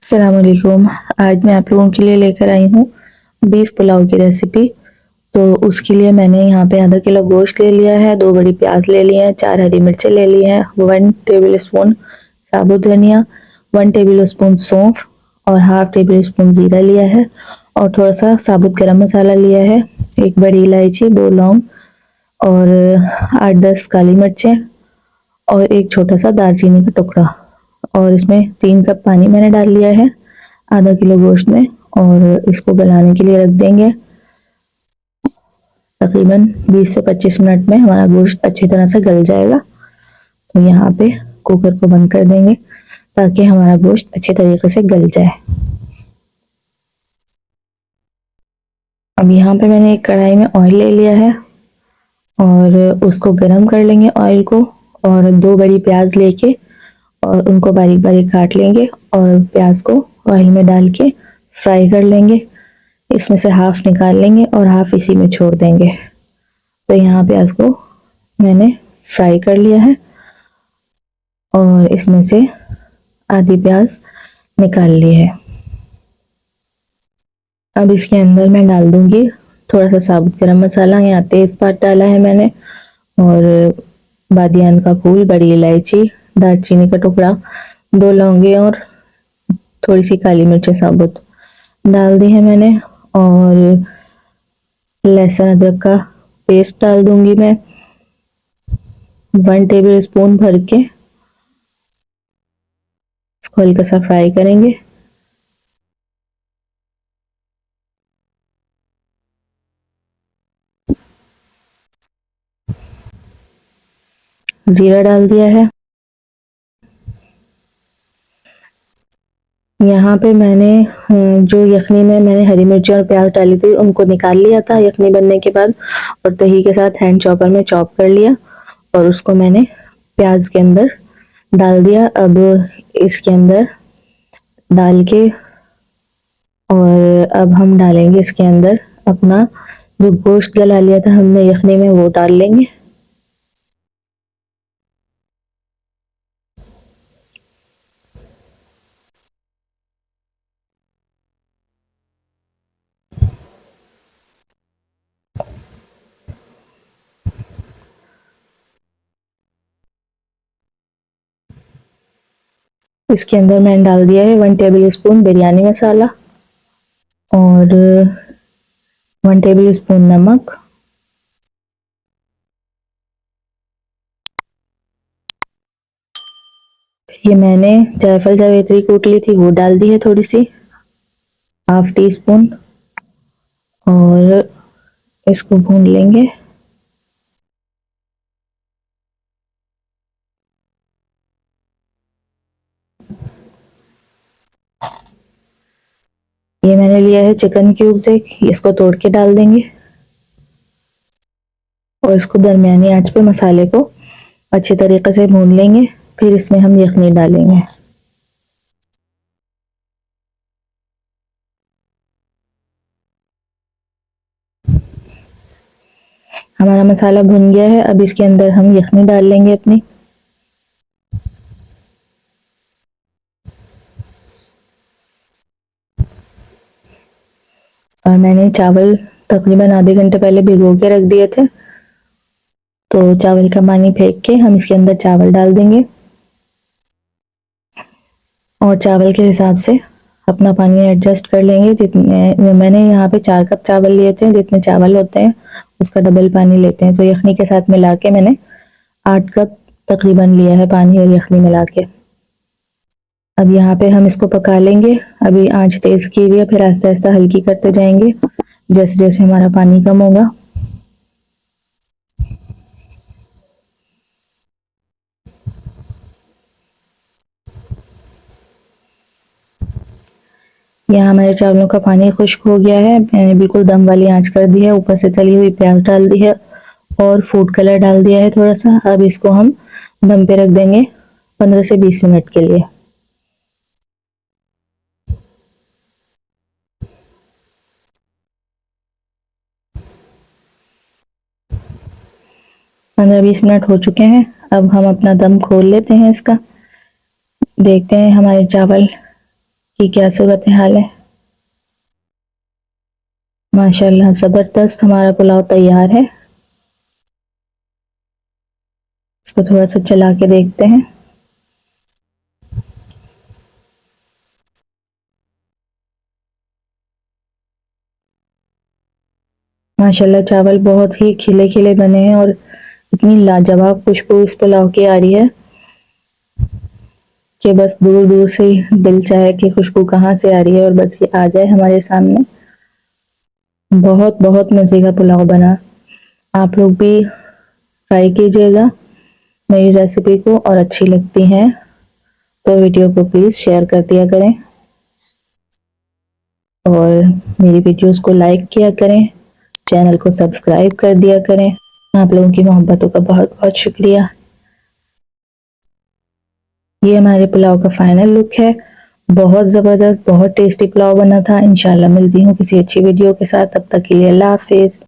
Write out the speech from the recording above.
अस्सलामुअलैकुम। आज मैं आप लोगों के लिए लेकर आई हूँ बीफ पुलाव की रेसिपी। तो उसके लिए मैंने यहाँ पे आधा किलो गोश्त ले लिया है, 2 बड़ी प्याज ले लिए हैं, 4 हरी मिर्चें ले ली हैं, 1 टेबल स्पून साबुत धनिया, 1 टेबल स्पून सौंफ और हाफ टेबल स्पून ज़ीरा लिया है और थोड़ा सा साबुत गरम मसाला लिया है, 1 बड़ी इलायची, 2 लौंग और 8-10 काली मिर्चें और एक छोटा सा दालचीनी का टुकड़ा। और इसमें 3 कप पानी मैंने डाल लिया है आधा किलो गोश्त में और इसको गलाने के लिए रख देंगे। तकरीबन 20 से 25 मिनट में हमारा गोश्त अच्छी तरह से गल जाएगा। तो यहाँ पे कुकर को बंद कर देंगे ताकि हमारा गोश्त अच्छे तरीके से गल जाए। अब यहाँ पे मैंने एक कढ़ाई में ऑयल ले लिया है और उसको गरम कर लेंगे ऑयल को, और 2 बड़ी प्याज लेके और उनको बारीक बारीक काट लेंगे और प्याज को ऑयल में डाल के फ्राई कर लेंगे। इसमें से हाफ निकाल लेंगे और हाफ इसी में छोड़ देंगे। तो यहाँ प्याज को मैंने फ्राई कर लिया है और इसमें से आधी प्याज निकाल ली है। अब इसके अंदर मैं डाल दूंगी थोड़ा सा साबुत गरम मसाला, यहाँ तेजपात डाला है मैंने और बादियान का फूल, बड़ी इलायची, दालचीनी का टुकड़ा, 2 लौंगे और थोड़ी सी काली मिर्चें साबुत डाल दी है मैंने। और लहसुन अदरक का पेस्ट डाल दूंगी मैं 1 टेबल स्पून भर के। इसको हल्का सा फ्राई करेंगे। जीरा डाल दिया है। यहाँ पे मैंने जो यखनी में मैंने हरी मिर्ची और प्याज डाली थी उनको निकाल लिया था यखनी बनने के बाद, और दही के साथ हैंड चॉपर में चॉप कर लिया और उसको मैंने प्याज के अंदर डाल दिया। अब इसके अंदर डाल के और अब हम डालेंगे इसके अंदर अपना जो गोश्त गला लिया था हमने यखनी में, वो डाल लेंगे। इसके अंदर मैंने डाल दिया है 1 टेबल स्पून बिरयानी मसाला और 1 टेबल स्पून नमक, ये मैंने जायफल जावित्री कूट ली थी वो डाल दी है थोड़ी सी, हाफ टी स्पून, और इसको भून लेंगे। ये मैंने लिया है चिकन क्यूब्स, इसको तोड़ के डाल देंगे और इसको दरमियानी आंच पे मसाले को अच्छे तरीके से भून लेंगे। फिर इसमें हम यखनी डालेंगे। हमारा मसाला भुन गया है। अब इसके अंदर हम यखनी डाल लेंगे अपनी। और मैंने चावल तकरीबन आधे घंटे पहले भिगो के रख दिए थे, तो चावल का पानी फेंक के हम इसके अंदर चावल डाल देंगे और चावल के हिसाब से अपना पानी एडजस्ट कर लेंगे। जितने मैंने यहाँ पे 4 कप चावल लिए थे, जितने चावल होते हैं उसका डबल पानी लेते हैं। तो यखनी के साथ मिला के मैंने 8 कप तकरीबन लिया है पानी और यखनी मिला के। अब यहाँ पे हम इसको पका लेंगे। अभी आंच तेज की हुई है, फिर आहिस्ता आहिस्ता हल्की करते जाएंगे जैसे जैसे हमारा पानी कम होगा। यहाँ हमारे चावलों का पानी खुश्क हो गया है। मैंने बिल्कुल दम वाली आंच कर दी है। ऊपर से तली हुई प्याज डाल दी है और फूड कलर डाल दिया है थोड़ा सा। अब इसको हम दम पे रख देंगे 15 से 20 मिनट के लिए। पंद्रह 20 मिनट हो चुके हैं। अब हम अपना दम खोल लेते हैं इसका। देखते हैं हमारे चावल कि क्या सूरत हाल है। माशाल्लाह ज़बरदस्त हमारा पुलाव तैयार है। इसको थोड़ा सा चला के देखते हैं। माशाल्लाह चावल बहुत ही खिले खिले बने हैं और इतनी लाजवाब खुशबू इस पुलाव की आ रही है कि बस दूर दूर से दिल चाहे कि खुशबू कहाँ से आ रही है और बस ये आ जाए हमारे सामने। बहुत बहुत मज़े का पुलाव बना। आप लोग भी ट्राई कीजिएगा मेरी रेसिपी को, और अच्छी लगती है तो वीडियो को प्लीज़ शेयर कर दिया करें और मेरी वीडियोस को लाइक किया करें, चैनल को सब्सक्राइब कर दिया करें। आप लोगों की मोहब्बतों का बहुत बहुत शुक्रिया। ये हमारे पुलाव का फाइनल लुक है। बहुत ज़बरदस्त, बहुत टेस्टी पुलाव बना था। इंशाल्लाह मिलती हूँ किसी अच्छी वीडियो के साथ, तब तक के लिए अल्लाह हाफिज़।